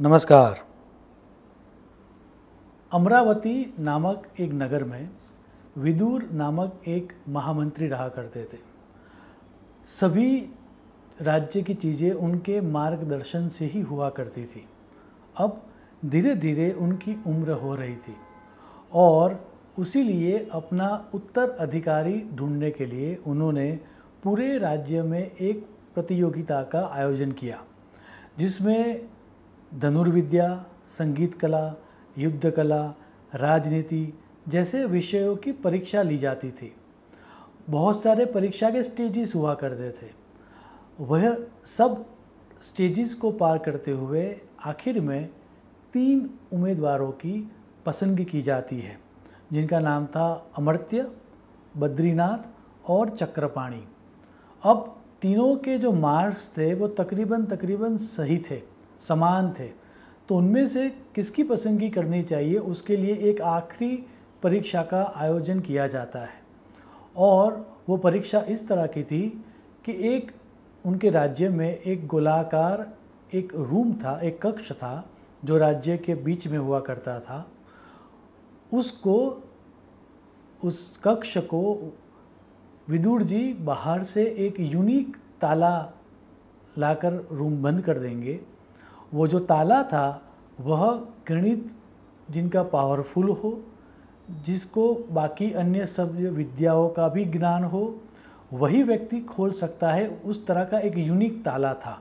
नमस्कार। अमरावती नामक एक नगर में विदुर नामक एक महामंत्री रहा करते थे। सभी राज्य की चीज़ें उनके मार्गदर्शन से ही हुआ करती थी। अब धीरे धीरे उनकी उम्र हो रही थी और उसीलिए अपना उत्तराधिकारी ढूंढने के लिए उन्होंने पूरे राज्य में एक प्रतियोगिता का आयोजन किया, जिसमें धनुर्विद्या, संगीत कला, युद्ध कला, राजनीति जैसे विषयों की परीक्षा ली जाती थी। बहुत सारे परीक्षा के स्टेजेस हुआ करते थे। वह सब स्टेजेस को पार करते हुए आखिर में 3 उम्मीदवारों की पसंदगी की जाती है, जिनका नाम था अमर्त्य, बद्रीनाथ और चक्रपाणि। अब तीनों के जो मार्क्स थे वो तकरीबन सही थे, समान थे। तो उनमें से किसकी पसंदगी करनी चाहिए, उसके लिए एक आखिरी परीक्षा का आयोजन किया जाता है। और वो परीक्षा इस तरह की थी कि एक उनके राज्य में एक गोलाकार एक रूम था, एक कक्ष था जो राज्य के बीच में हुआ करता था। उस कक्ष को विदुर जी बाहर से एक यूनिक ताला लाकर रूम बंद कर देंगे। वो जो ताला था वह गणित जिनका पावरफुल हो, जिसको बाकी अन्य सब विद्याओं का भी ज्ञान हो, वही व्यक्ति खोल सकता है। उस तरह का एक यूनिक ताला था।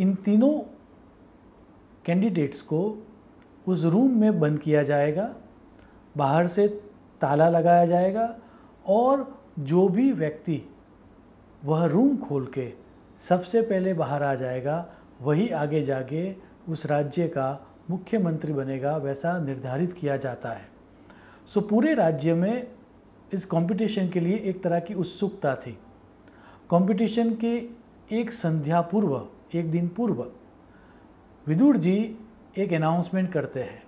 इन तीनों कैंडिडेट्स को उस रूम में बंद किया जाएगा, बाहर से ताला लगाया जाएगा और जो भी व्यक्ति वह रूम खोल के सबसे पहले बाहर आ जाएगा, वही आगे जाके उस राज्य का मुख्यमंत्री बनेगा, वैसा निर्धारित किया जाता है। पूरे राज्य में इस कंपटीशन के लिए एक तरह की उत्सुकता थी। कंपटीशन के एक संध्या पूर्व, एक दिन पूर्व, विदुर जी एक अनाउंसमेंट करते हैं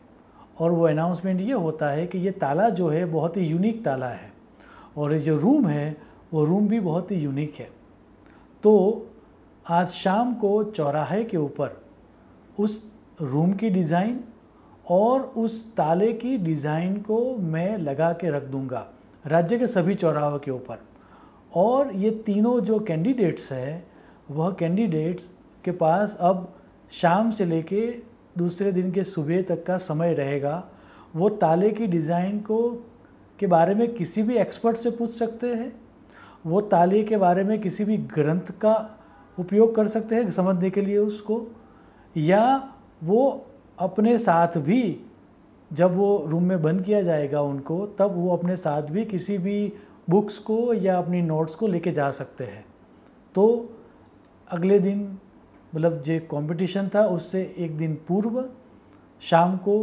और वो अनाउंसमेंट ये होता है कि ये ताला जो है बहुत ही यूनिक ताला है और ये जो रूम है वो रूम भी बहुत ही यूनिक है। तो आज शाम को चौराहे के ऊपर उस रूम की डिज़ाइन और उस ताले की डिज़ाइन को मैं लगा के रख दूंगा राज्य के सभी चौराहों के ऊपर। और ये तीनों जो कैंडिडेट्स हैं, वह कैंडिडेट्स के पास अब शाम से लेके दूसरे दिन के सुबह तक का समय रहेगा। वो ताले की डिज़ाइन के बारे में किसी भी एक्सपर्ट से पूछ सकते हैं। वो ताले के बारे में किसी भी ग्रंथ का उपयोग कर सकते हैं समझने के लिए उसको, या वो अपने साथ भी, जब वो रूम में बंद किया जाएगा उनको, तब वो अपने साथ भी किसी भी बुक्स को या अपनी नोट्स को लेके जा सकते हैं। तो अगले दिन, मतलब जो कंपटीशन था उससे एक दिन पूर्व शाम को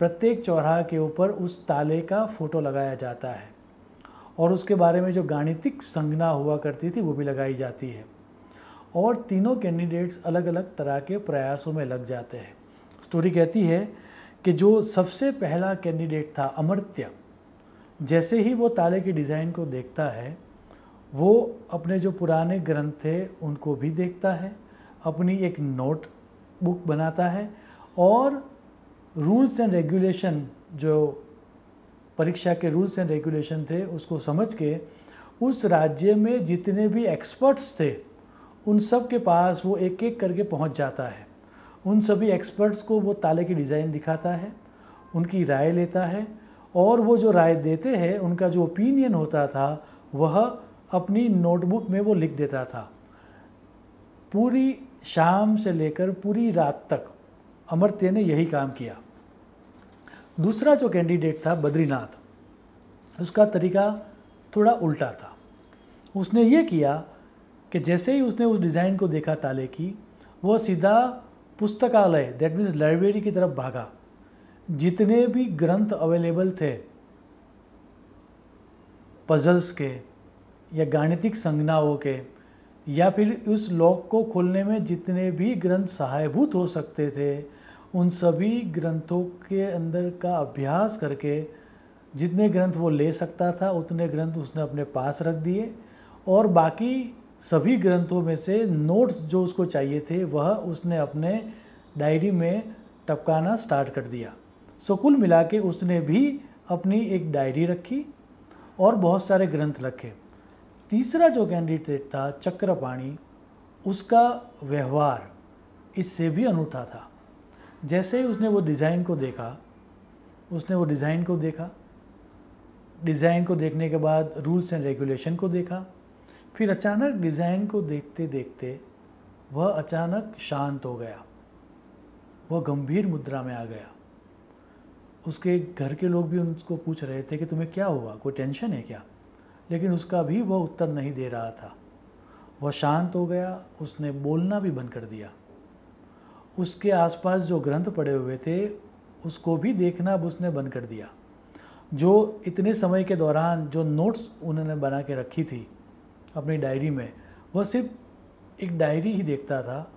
प्रत्येक चौराहे के ऊपर उस ताले का फ़ोटो लगाया जाता है और उसके बारे में जो गाणितिक संज्ञा हुआ करती थी वो भी लगाई जाती है। और तीनों कैंडिडेट्स अलग अलग तरह के प्रयासों में लग जाते हैं। स्टोरी कहती है कि जो सबसे पहला कैंडिडेट था अमर्त्य, जैसे ही वो ताले की डिज़ाइन को देखता है, वो अपने जो पुराने ग्रंथ थे उनको भी देखता है, अपनी एक नोट बुक बनाता है और रूल्स एंड रेगुलेशन, जो परीक्षा के रूल्स एंड रेगुलेशन थे, उसको समझ के उस राज्य में जितने भी एक्सपर्ट्स थे उन सब के पास वो एक एक करके पहुंच जाता है। उन सभी एक्सपर्ट्स को वो ताले की डिज़ाइन दिखाता है, उनकी राय लेता है और वो जो राय देते हैं उनका जो ओपिनियन होता था वह अपनी नोटबुक में वो लिख देता था। पूरी शाम से लेकर पूरी रात तक अमर्त्य ने यही काम किया। दूसरा जो कैंडिडेट था बद्रीनाथ, उसका तरीका थोड़ा उल्टा था। उसने ये किया कि जैसे ही उसने उस डिज़ाइन को देखा ताले की, वो सीधा पुस्तकालय, दैट मीन्स लाइब्रेरी की तरफ भागा। जितने भी ग्रंथ अवेलेबल थे पजल्स के या गाणितिक संज्ञाओं के, या फिर उस लॉक को खोलने में जितने भी ग्रंथ सहायभूत हो सकते थे, उन सभी ग्रंथों के अंदर का अभ्यास करके जितने ग्रंथ वो ले सकता था उतने ग्रंथ उसने अपने पास रख दिए और बाकी सभी ग्रंथों में से नोट्स जो उसको चाहिए थे वह उसने अपने डायरी में टपकाना स्टार्ट कर दिया। सो कुल मिला के उसने भी अपनी एक डायरी रखी और बहुत सारे ग्रंथ रखे। तीसरा जो कैंडिडेट था चक्रपाणी, उसका व्यवहार इससे भी अनूठा था। जैसे ही उसने वो डिज़ाइन को देखा, डिज़ाइन को देखने के बाद रूल्स एंड रेगुलेशन को देखा, फिर अचानक डिज़ाइन को देखते देखते वह अचानक शांत हो गया, वह गंभीर मुद्रा में आ गया। उसके घर के लोग भी उसको पूछ रहे थे कि तुम्हें क्या हुआ, कोई टेंशन है क्या, लेकिन उसका भी वह उत्तर नहीं दे रहा था। वह शांत हो गया, उसने बोलना भी बंद कर दिया। उसके आसपास जो ग्रंथ पड़े हुए थे उसको भी देखना अब उसने बंद कर दिया। जो इतने समय के दौरान जो नोट्स उन्होंने बना के रखी थी अपनी डायरी में, वह सिर्फ एक डायरी ही देखता था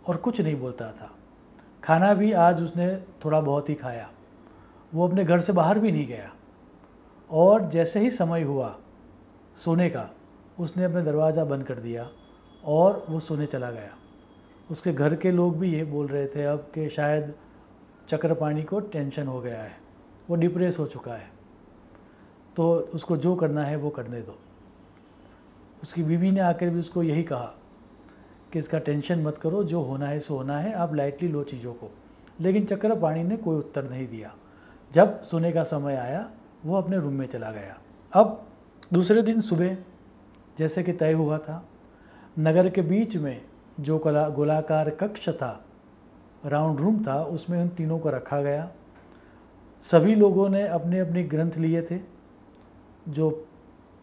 और कुछ नहीं बोलता था। खाना भी आज उसने थोड़ा बहुत ही खाया, वो अपने घर से बाहर भी नहीं गया। और जैसे ही समय हुआ सोने का, उसने अपने दरवाज़ा बंद कर दिया और वो सोने चला गया। उसके घर के लोग भी ये बोल रहे थे अब कि शायद चक्रपाणी को टेंशन हो गया है, वो डिप्रेस हो चुका है, तो उसको जो करना है वो करने दो। उसकी बीवी ने आकर भी उसको यही कहा कि इसका टेंशन मत करो, जो होना है सो होना है, आप लाइटली लो चीज़ों को। लेकिन चक्रपाणी ने कोई उत्तर नहीं दिया। जब सोने का समय आया वो अपने रूम में चला गया। अब दूसरे दिन सुबह जैसे कि तय हुआ था, नगर के बीच में जो गोलाकार कक्ष था, राउंड रूम था, उसमें उन तीनों को रखा गया। सभी लोगों ने अपने अपने ग्रंथ लिए थे। जो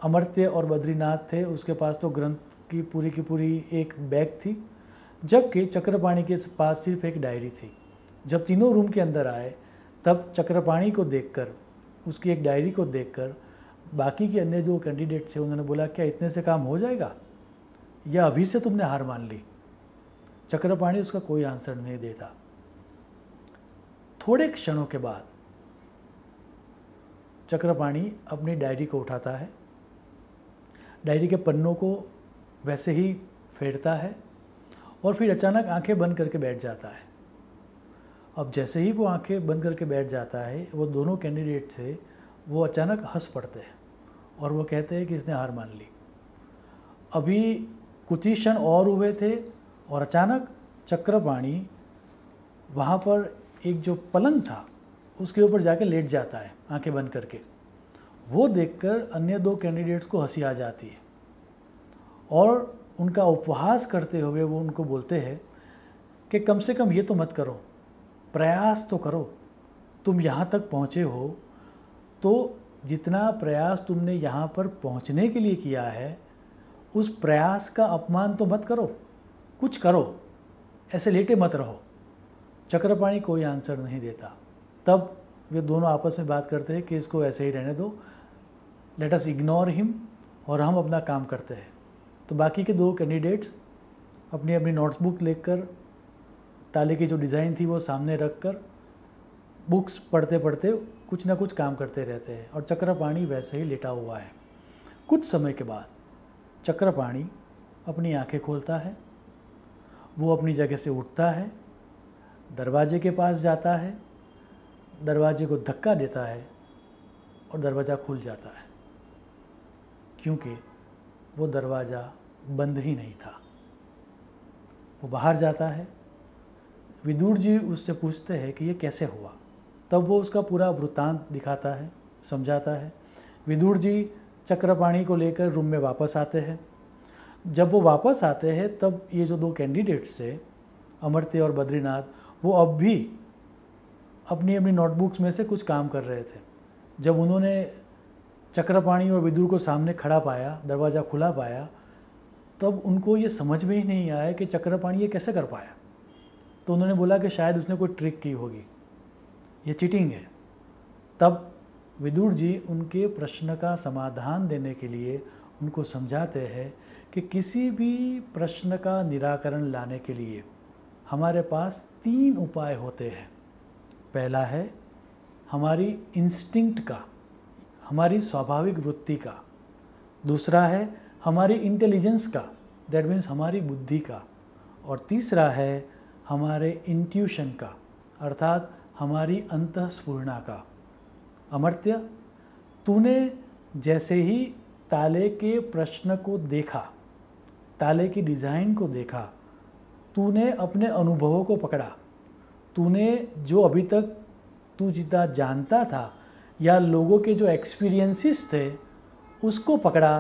अमर्त्य और बद्रीनाथ थे उसके पास तो ग्रंथ की पूरी एक बैग थी, जबकि चक्रपाणी के पास सिर्फ एक डायरी थी। जब तीनों रूम के अंदर आए तब चक्रपाणी को देखकर, उसकी एक डायरी को देखकर बाकी के अन्य जो कैंडिडेट थे उन्होंने बोला, क्या इतने से काम हो जाएगा या अभी से तुमने हार मान ली? चक्रपाणी उसका कोई आंसर नहीं देता। थोड़े क्षणों के बाद चक्रपाणी अपनी डायरी को उठाता है, डायरी के पन्नों को वैसे ही फेरता है और फिर अचानक आंखें बंद करके बैठ जाता है। अब जैसे ही वो आंखें बंद करके बैठ जाता है, वो दोनों कैंडिडेट थे वो अचानक हंस पड़ते हैं और वो कहते हैं कि इसने हार मान ली। अभी कुछ ही क्षण और हुए थे और अचानक चक्रपाणी वहाँ पर एक जो पलंग था उसके ऊपर जाके लेट जाता है आंखें बंद करके। वो देखकर अन्य दो कैंडिडेट्स को हंसी आ जाती है और उनका उपहास करते हुए वो उनको बोलते हैं कि कम से कम ये तो मत करो, प्रयास तो करो, तुम यहाँ तक पहुँचे हो तो जितना प्रयास तुमने यहाँ पर पहुँचने के लिए किया है उस प्रयास का अपमान तो मत करो, कुछ करो, ऐसे लेटे मत रहो। चक्रपाणी कोई आंसर नहीं देता। तब वे दोनों आपस में बात करते हैं कि इसको ऐसे ही रहने दो, लेट अस इग्नोर हिम, और हम अपना काम करते हैं। तो बाकी के दो कैंडिडेट्स अपनी अपनी नोट्स बुक लेकर, ताले की जो डिज़ाइन थी वो सामने रख कर बुक्स पढ़ते पढ़ते कुछ ना कुछ काम करते रहते हैं और चक्रपाणी वैसे ही लेटा हुआ है। कुछ समय के बाद चक्रपाणी अपनी आंखें खोलता है, वो अपनी जगह से उठता है, दरवाजे के पास जाता है, दरवाजे को धक्का देता है और दरवाज़ा खुल जाता है, क्योंकि वो दरवाज़ा बंद ही नहीं था। वो बाहर जाता है। विदुर जी उससे पूछते हैं कि ये कैसे हुआ। तब वो उसका पूरा वृत्तांत दिखाता है, समझाता है। विदुर जी चक्रपाणी को लेकर रूम में वापस आते हैं। जब वो वापस आते हैं तब ये जो दो कैंडिडेट्स थे, अमर्त्य और बद्रीनाथ, वो अब भी अपनी अपनी नोटबुक्स में से कुछ काम कर रहे थे। जब उन्होंने चक्रपाणी और विदुर को सामने खड़ा पाया, दरवाज़ा खुला पाया, तब उनको ये समझ में ही नहीं आया कि चक्रपाणी ये कैसे कर पाया। तो उन्होंने बोला कि शायद उसने कोई ट्रिक की होगी, ये चीटिंग है। तब विदुर जी उनके प्रश्न का समाधान देने के लिए उनको समझाते हैं कि किसी भी प्रश्न का निराकरण लाने के लिए हमारे पास 3 उपाय होते हैं। पहला है हमारी इंस्टिंक्ट का, हमारी स्वाभाविक वृत्ति का। दूसरा है हमारी इंटेलिजेंस का, दैट मीन्स हमारी बुद्धि का, और तीसरा है हमारे इंट्यूशन का, अर्थात हमारी अंतःस्फुरणा का। अमर्त्य, तूने जैसे ही ताले के प्रश्न को देखा, ताले की डिज़ाइन को देखा, तूने अपने अनुभवों को पकड़ा, तूने जो अभी तक तू जितना जानता था या लोगों के जो एक्सपीरियंसेस थे उसको पकड़ा,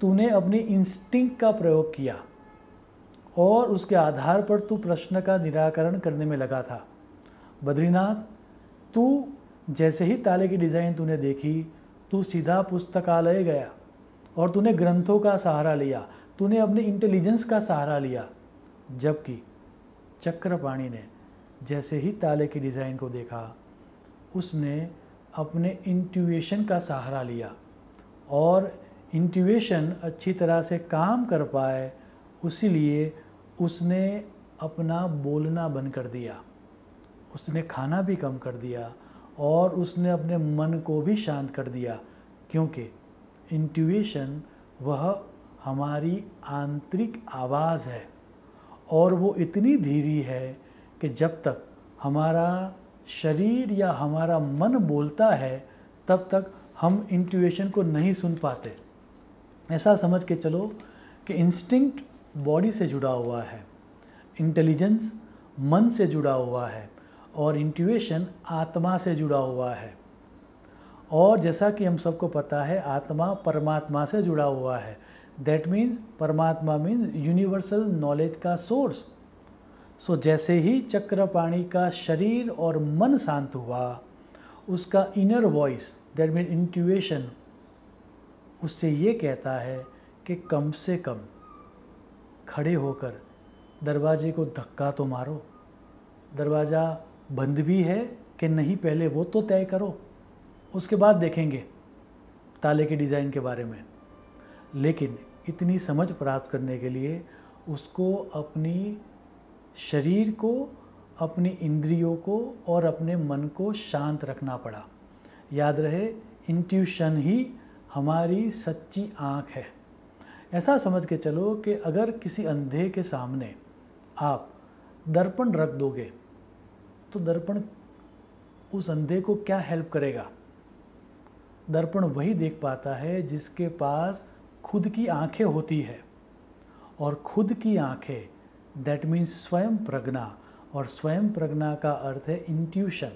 तूने अपनी इंस्टिंक्ट का प्रयोग किया और उसके आधार पर तू प्रश्न का निराकरण करने में लगा था। बद्रीनाथ, तू जैसे ही ताले की डिज़ाइन तूने देखी, तू सीधा पुस्तकालय गया और तूने ग्रंथों का सहारा लिया, तूने अपने इंटेलिजेंस का सहारा लिया। जबकि चक्रपाणी ने जैसे ही ताले की डिज़ाइन को देखा, उसने अपने इंट्यूशन का सहारा लिया, और इंट्यूशन अच्छी तरह से काम कर पाए उसीलिए उसने अपना बोलना बंद कर दिया, उसने खाना भी कम कर दिया और उसने अपने मन को भी शांत कर दिया, क्योंकि इंट्यूशन वह हमारी आंतरिक आवाज़ है और वो इतनी धीरी है कि जब तक हमारा शरीर या हमारा मन बोलता है तब तक हम इंट्यूशन को नहीं सुन पाते। ऐसा समझ के चलो कि इंस्टिंक्ट बॉडी से जुड़ा हुआ है, इंटेलिजेंस मन से जुड़ा हुआ है और इंट्यूशन आत्मा से जुड़ा हुआ है। और जैसा कि हम सबको पता है, आत्मा परमात्मा से जुड़ा हुआ है। दैट मीन्स परमात्मा मीन्स यूनिवर्सल नॉलेज का सोर्स। सो जैसे ही चक्रपाणी का शरीर और मन शांत हुआ, उसका inner voice that mean intuition उससे ये कहता है कि कम से कम खड़े होकर दरवाजे को धक्का तो मारो, दरवाज़ा बंद भी है कि नहीं पहले वो तो तय करो, उसके बाद देखेंगे ताले के डिज़ाइन के बारे में। लेकिन इतनी समझ प्राप्त करने के लिए उसको अपनी शरीर को, अपनी इंद्रियों को और अपने मन को शांत रखना पड़ा। याद रहे, इंट्यूशन ही हमारी सच्ची आँख है। ऐसा समझ के चलो कि अगर किसी अंधे के सामने आप दर्पण रख दोगे तो दर्पण उस अंधे को क्या हेल्प करेगा? दर्पण वही देख पाता है जिसके पास खुद की आंखें होती है, और खुद की आंखें दैट मीन्स स्वयं प्रज्ञा, और स्वयं प्रज्ञा का अर्थ है इंट्यूशन।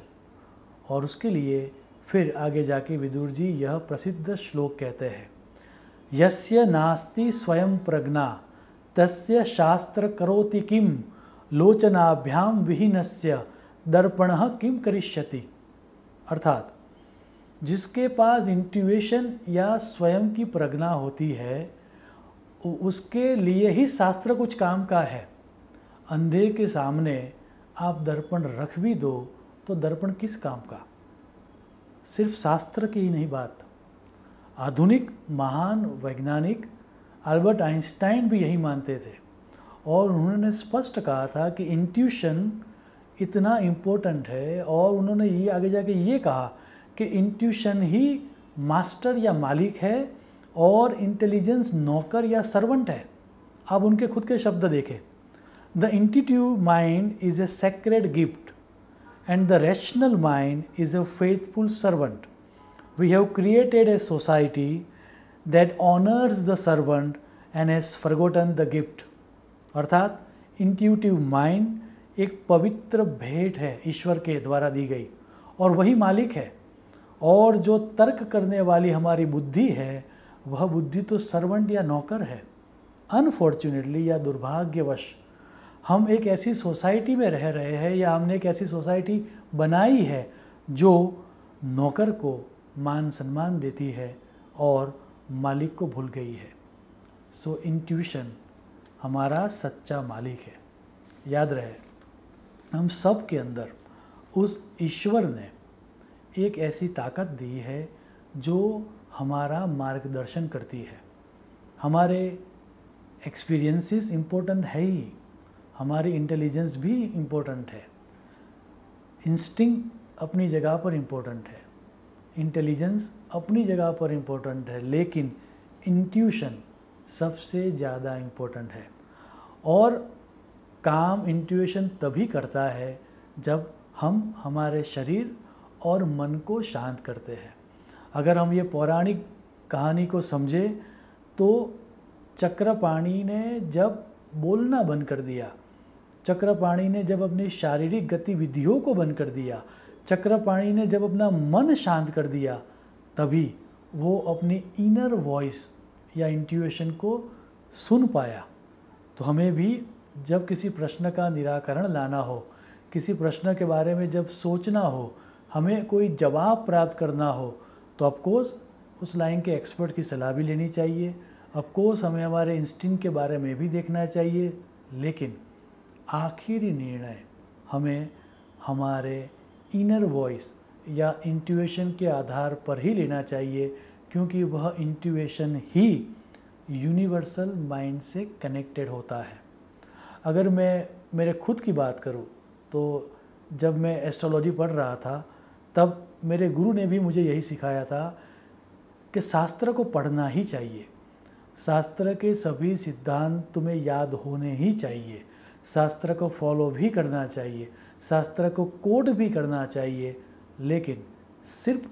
और उसके लिए फिर आगे जाके विदुर जी यह प्रसिद्ध श्लोक कहते हैं, यस्य नास्ति स्वयं प्रज्ञा तस्य शास्त्र करोति किम लोचनाभ्याम विहीनस्य दर्पणः किम करिष्यति। अर्थात जिसके पास इंट्यूशन या स्वयं की प्रज्ञा होती है उसके लिए ही शास्त्र कुछ काम का है। अंधे के सामने आप दर्पण रख भी दो तो दर्पण किस काम का? सिर्फ शास्त्र की ही नहीं बात, आधुनिक महान वैज्ञानिक अल्बर्ट आइंस्टाइन भी यही मानते थे, और उन्होंने स्पष्ट कहा था कि इंट्यूशन इतना इम्पोर्टेंट है, और उन्होंने ये आगे जाके ये कहा कि इंट्यूशन ही मास्टर या मालिक है और इंटेलिजेंस नौकर या सर्वेंट है। आप उनके खुद के शब्द देखें, the intuitive mind is a sacred gift and the rational mind is a faithful servant. We have created a society that honors the servant and has forgotten the gift. अर्थात इंट्यूटिव माइंड एक पवित्र भेंट है ईश्वर के द्वारा दी गई, और वही मालिक है। और जो तर्क करने वाली हमारी बुद्धि है वह बुद्धि तो सर्वेंट या नौकर है। अनफॉर्चुनेटली या दुर्भाग्यवश हम एक ऐसी सोसाइटी में रह रहे हैं, या हमने एक ऐसी सोसाइटी बनाई है जो नौकर को मान सम्मान देती है और मालिक को भूल गई है। सो इंट्यूशन हमारा सच्चा मालिक है। याद रहे, हम सब के अंदर उस ईश्वर ने एक ऐसी ताकत दी है जो हमारा मार्गदर्शन करती है। हमारे एक्सपीरियंसेस इम्पोर्टेंट है ही, हमारी इंटेलिजेंस भी इम्पोर्टेंट है, इंस्टिंक्ट अपनी जगह पर इम्पोर्टेंट है, इंटेलिजेंस अपनी जगह पर इम्पोर्टेंट है, लेकिन इंट्यूशन सबसे ज़्यादा इम्पोर्टेंट है। और काम इंट्यूशन तभी करता है जब हम हमारे शरीर और मन को शांत करते हैं। अगर हम ये पौराणिक कहानी को समझें तो चक्रपाणि ने जब बोलना बंद कर दिया, चक्रपाणि ने जब अपनी शारीरिक गतिविधियों को बंद कर दिया, चक्रपाणि ने जब अपना मन शांत कर दिया, तभी वो अपनी इनर वॉइस या इंट्यूशन को सुन पाया। तो हमें भी जब किसी प्रश्न का निराकरण लाना हो, किसी प्रश्न के बारे में जब सोचना हो, हमें कोई जवाब प्राप्त करना हो, तो ऑफकोर्स उस लाइन के एक्सपर्ट की सलाह भी लेनी चाहिए। ऑफकोर्स हमें हमारे इंस्टिंक्ट के बारे में भी देखना चाहिए, लेकिन आखिरी निर्णय हमें हमारे इनर वॉइस या इंट्यूशन के आधार पर ही लेना चाहिए, क्योंकि वह इंट्यूशन ही यूनिवर्सल माइंड से कनेक्टेड होता है। अगर मैं मेरे खुद की बात करूं तो जब मैं एस्ट्रोलॉजी पढ़ रहा था तब मेरे गुरु ने भी मुझे यही सिखाया था कि शास्त्र को पढ़ना ही चाहिए, शास्त्र के सभी सिद्धांत तुम्हें याद होने ही चाहिए, शास्त्र को फॉलो भी करना चाहिए, शास्त्र को कोड भी करना चाहिए, लेकिन सिर्फ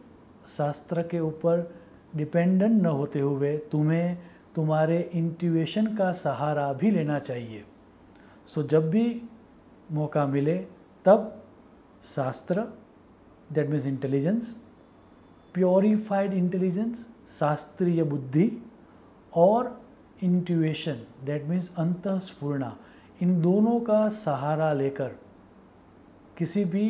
शास्त्र के ऊपर डिपेंडेंट न होते हुए तुम्हें तुम्हारे इंट्यूशन का सहारा भी लेना चाहिए। सो जब भी मौका मिले तब शास्त्र, that means intelligence, purified intelligence, शास्त्रीय बुद्धि, और इंट्यूशन, दैट मीन्स अंतःस्फुरणा, इन दोनों का सहारा लेकर किसी भी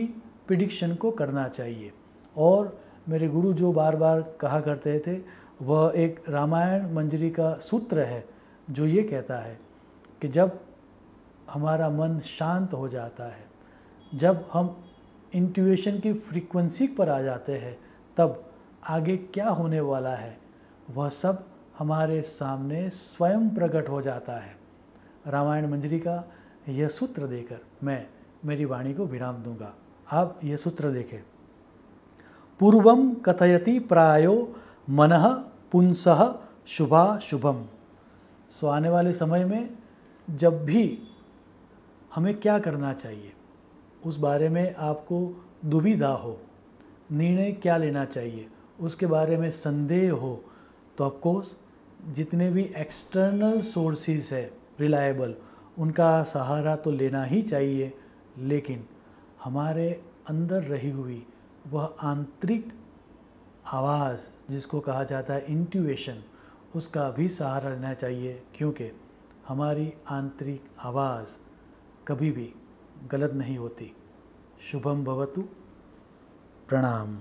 प्रिडिक्शन को करना चाहिए। और मेरे गुरु जो बार बार कहा करते थे, वह एक रामायण मंजरी का सूत्र है जो ये कहता है कि जब हमारा मन शांत हो जाता है, जब हम इंट्यूशन की फ्रीक्वेंसी पर आ जाते हैं, तब आगे क्या होने वाला है वह सब हमारे सामने स्वयं प्रकट हो जाता है। रामायण मंजरी का यह सूत्र देकर मैं मेरी वाणी को विराम दूंगा। आप यह सूत्र देखें। पूर्वम कथयति प्रायो मनः पुंसः शुभाशुभम। सो आने वाले समय में जब भी हमें क्या करना चाहिए उस बारे में आपको दुविधा हो, निर्णय क्या लेना चाहिए उसके बारे में संदेह हो, तो ऑफकोर्स जितने भी एक्सटर्नल सोर्सेस है रिलायबल, उनका सहारा तो लेना ही चाहिए, लेकिन हमारे अंदर रही हुई वह आंतरिक आवाज़ जिसको कहा जाता है इंट्यूशन, उसका भी सहारा लेना चाहिए, क्योंकि हमारी आंतरिक आवाज़ कभी भी गलत नहीं होती। शुभम भवतु। प्रणाम।